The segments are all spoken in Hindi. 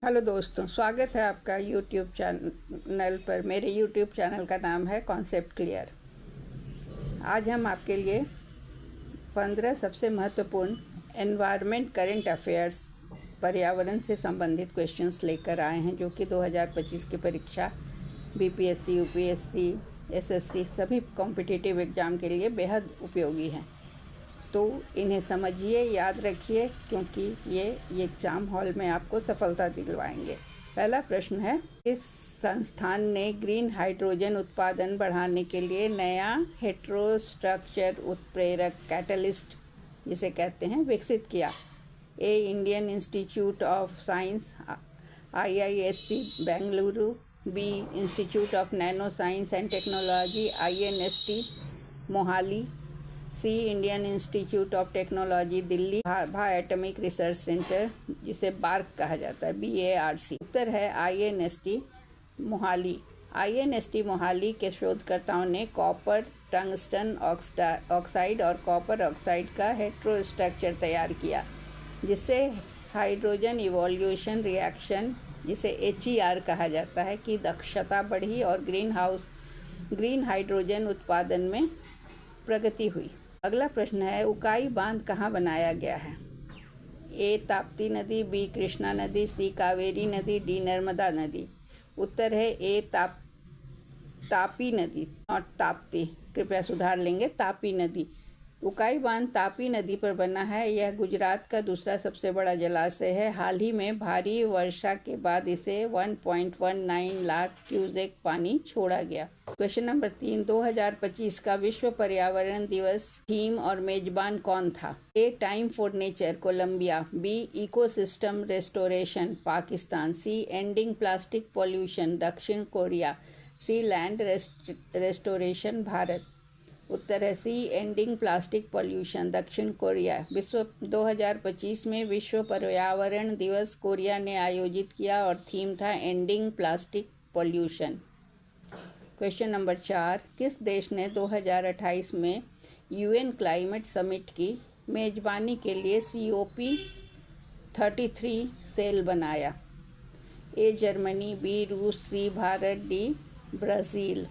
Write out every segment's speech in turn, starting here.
हेलो दोस्तों, स्वागत है आपका यूट्यूब चैनल पर। मेरे यूट्यूब चैनल का नाम है कॉन्सेप्ट क्लियर। आज हम आपके लिए 15 सबसे महत्वपूर्ण एनवायरनमेंट करंट अफेयर्स पर्यावरण से संबंधित क्वेश्चंस लेकर आए हैं, जो कि 2025 की परीक्षा बीपीएससी, यूपीएससी, एसएससी सभी कॉम्पिटिटिव एग्ज़ाम के लिए बेहद उपयोगी हैं। तो इन्हें समझिए, याद रखिए, क्योंकि ये एग्ज़ाम हॉल में आपको सफलता दिलवाएंगे। पहला प्रश्न है, इस संस्थान ने ग्रीन हाइड्रोजन उत्पादन बढ़ाने के लिए नया हेटेरोस्ट्रक्चर उत्प्रेरक कैटलिस्ट जिसे कहते हैं विकसित किया। A, Indian institute of science IISc Bengaluru. B, institute of nano science and technology INST Mohali. C, Indian institute of technology Delhi Bhabha atomic research centre जिसे बार्क कहा जाता है BARC। उत्तर है INST मोहाली। INST मोहाली के शोधकर्ताओं ने कॉपर टंगस्टन ऑक्साइड और कॉपर ऑक्साइड का हेटेरोस्ट्रक्चर तैयार किया, जिससे हाइड्रोजन इवोल्यूशन रिएक्शन जिसे HER कहा जाता है की दक्षता बढ़ी और ग्रीन हाइड्रोजन उत्पादन में प्रगति हुई। अगला प्रश्न है, उकाई बांध कहाँ बनाया गया है? ए, ताप्ती नदी। बी, कृष्णा नदी। सी, कावेरी नदी। डी, नर्मदा नदी। उत्तर है ए, तापी नदी, नॉट ताप्ती। कृपया सुधार लेंगे, तापी नदी। उकाई बांध तापी नदी पर बना है। यह गुजरात का दूसरा सबसे बड़ा जलाशय है। हाल ही में भारी वर्षा के बाद इसे 1.19 लाख क्यूसेक पानी छोड़ा गया। क्वेश्चन नंबर 3, 2025 का विश्व पर्यावरण दिवस थीम और मेजबान कौन था? A, time for nature Colombia. B, ecosystem restoration Pakistan. C, ending plastic pollution दक्षिण Korea. C, land restoration Bharat. उत्तर है सी, एंडिंग प्लास्टिक पॉल्यूशन दक्षिण कोरिया। 2025 में विश्व पर्यावरण दिवस कोरिया ने आयोजित किया और थीम था ending plastic pollution. Question number 4, किस देश ने 2028 में UN क्लाइमेट समिट की मेजबानी के लिए COP33 सेल बनाया? ए, जर्मनी। बी, रूस। सी, भारत। D, Brazil.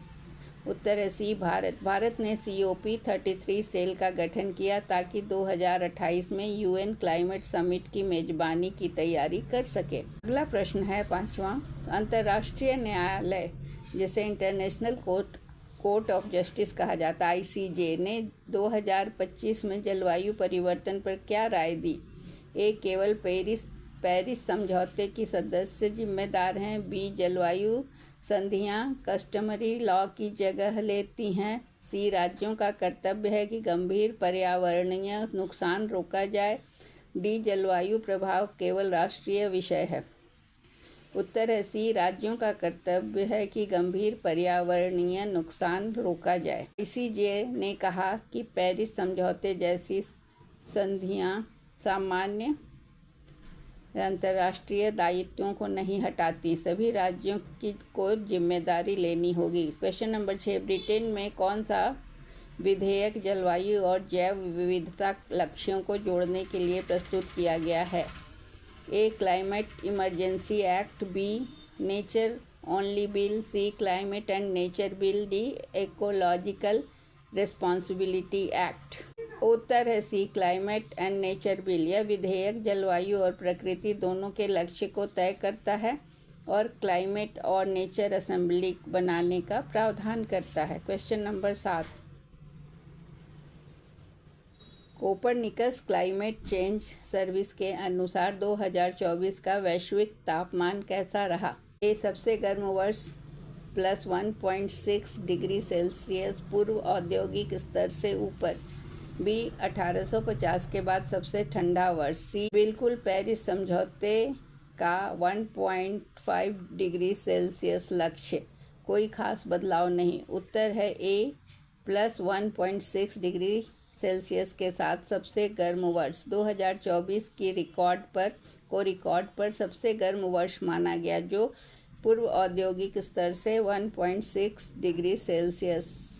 उत्तर है सी, भारत। भारत ने COP33 सेल का गठन किया ताकि 2028 में UN क्लाइमेट समिट की मेजबानी की तैयारी कर सके। अगला प्रश्न है 5वां, अंतर्राष्ट्रीय न्यायालय जिसे इंटरनेशनल कोर्ट ऑफ जस्टिस कहा जाता है ICJ ने 2025 में जलवायु परिवर्तन पर क्या राय दी? ए, केवल पेरिस समझौते की सदस्य जिम्मेदार हैं। बी, जलवायु संधियां कस्टमरी लॉ की जगह लेती हैं। सी, राज्यों का कर्तव्य है कि गंभीर पर्यावरणीय नुकसान रोका जाए। डी, जलवायु प्रभाव केवल राष्ट्रीय विषय है। उत्तर है सी, राज्यों का कर्तव्य है कि गंभीर पर्यावरणीय नुकसान रोका जाए। ICJ ने कहा कि पेरिस समझौते जैसी संधियां सामान्य अंतर्राष्ट्रीय दायित्वों को नहीं हटाती, सभी राज्यों को जिम्मेदारी लेनी होगी। क्वेश्चन नंबर 6, ब्रिटेन में कौन सा विधेयक जलवायु और जैव विविधता लक्ष्यों को जोड़ने के लिए प्रस्तुत किया गया है? A, climate emergency act. B, nature only bill. C, climate and nature bill. D, ecological responsibility act. उत्तर है C, climate and nature bill. यह विधेयक जलवायु और प्रकृति दोनों के लक्ष्य को तय करता है और क्लाइमेट और नेचर असेंबली बनाने का प्रावधान करता है। Question number 7, Copernicus climate change service के अनुसार 2024 का वैश्विक तापमान कैसा रहा? ए, सबसे गर्म वर्ष +1.6 डिग्री सेल्सियस पूर्व औद्योगिक स्तर से ऊपर। बी, 1850 के बाद सबसे ठंडा वर्ष। सी, बिल्कुल पेरिस समझौते का 1.5 डिग्री सेल्सियस लक्ष्य, कोई खास बदलाव नहीं। उत्तर है ए, +1.6 डिग्री सेल्सियस के साथ सबसे गर्म वर्ष। 2024 की रिकॉर्ड पर सबसे गर्म वर्ष माना गया, जो पूर्व औद्योगिक स्तर से 1.6 डिग्री सेल्सियस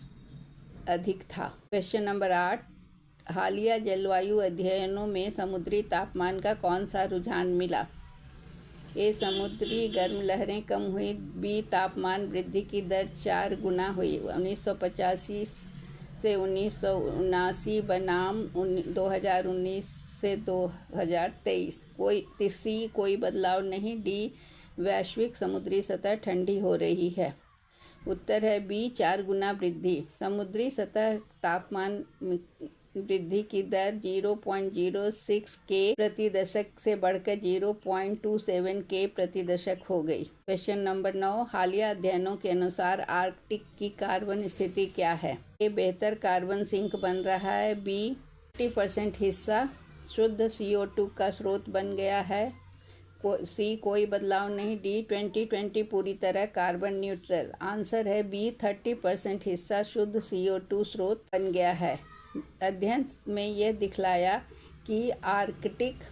अधिक था। क्वेश्चन नंबर 8, हालिया जलवायु अध्ययनों में समुद्री तापमान का कौन सा रुझान मिला? ए समुद्री गर्म लहरें कम हुई। बी तापमान वृद्धि की दर 4 गुना हुई 1985 से 1979 बनाम 2019 से 2023। कोई बदलाव नहीं। डी वैश्विक समुद्री सतह ठंडी हो रही है। उत्तर है बी 4 गुना वृद्धि। समुद्री सतह तापमान वृद्धि की दर 0.06 के प्रति दशक से बढ़कर 0.27 के प्रति दशक हो गई। क्वेश्चन नंबर 9, हालिया अध्ययनों के अनुसार आर्कटिक की कार्बन स्थिति क्या है? ए बेहतर कार्बन सिंक बन रहा है। बी 50% हिस्सा शुद्ध CO2 का स्रोत बन गया है। सी कोई बदलाव नहीं। डी 2020 पूरी तरह कार्बन न्यूट्रल। आंसर है बी 30% हिस्सा शुद्ध CO2 स्रोत बन गया है। अध्ययन में यह दिखलाया कि आर्कटिक